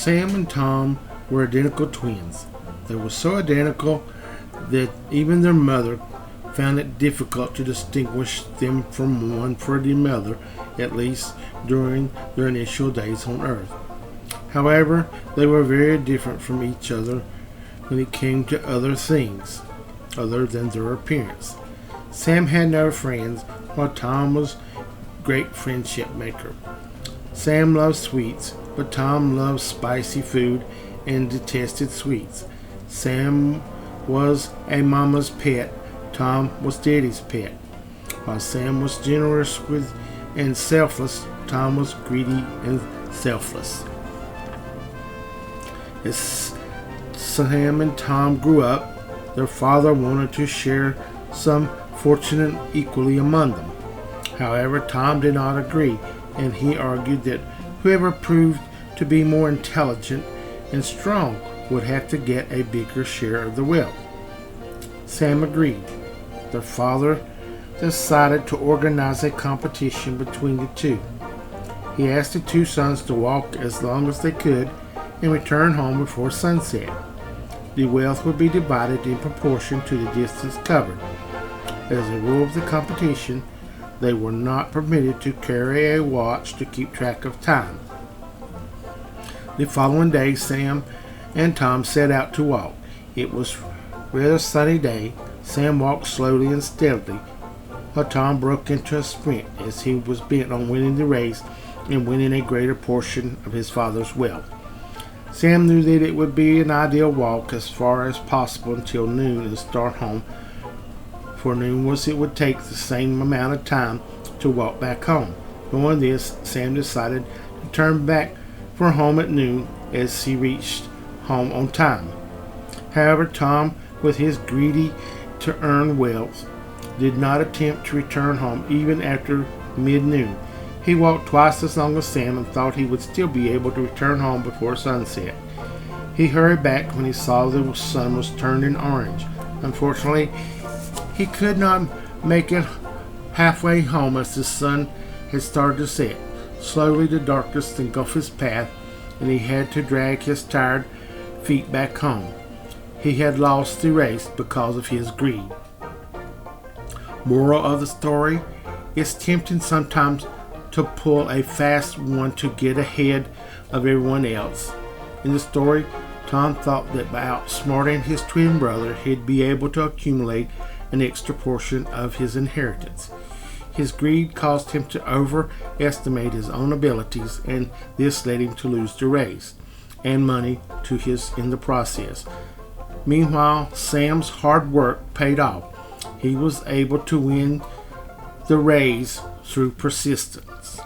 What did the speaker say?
Sam and Tom were identical twins. They were so identical that even their mother found it difficult to distinguish them from one for the other, at least during their initial days on Earth. However, they were very different from each other when it came to other things, other than their appearance. Sam had no friends, while Tom was a great friendship maker. Sam loved sweets, but Tom loved spicy food and detested sweets. Sam was a mama's pet. Tom was Daddy's pet. While Sam was generous and selfless, Tom was greedy and selfless. As Sam and Tom grew up, their father wanted to share some fortune equally among them. However, Tom did not agree, and he argued that whoever proved to be more intelligent and strong would have to get a bigger share of the wealth. Sam agreed. Their father decided to organize a competition between the two. He asked the two sons to walk as long as they could and return home before sunset. The wealth would be divided in proportion to the distance covered. As a rule of the competition, they were not permitted to carry a watch to keep track of time. The following day, Sam and Tom set out to walk. It was a rather sunny day. Sam walked slowly and steadily, while Tom broke into a sprint as he was bent on winning the race and winning a greater portion of his father's wealth. Sam knew that it would be an ideal walk as far as possible until noon and start home. For noon it would take the same amount of time to walk back home. Knowing this, Sam decided to turn back for home at noon as he reached home on time. However, Tom, with his greedy to earn wealth, did not attempt to return home even after mid-noon. He walked twice as long as Sam and thought he would still be able to return home before sunset. He hurried back when he saw the sun was turning orange. Unfortunately, he could not make it halfway home as the sun had started to set. Slowly the darkness engulfed his path, and he had to drag his tired feet back home. He had lost the race because of his greed. Moral of the story: it's tempting sometimes to pull a fast one to get ahead of everyone else. In the story, Tom thought that by outsmarting his twin brother, he'd be able to accumulate an extra portion of his inheritance. His greed caused him to overestimate his own abilities, and this led him to lose the race and money in the process. Meanwhile, Sam's hard work paid off. He was able to win the race through persistence.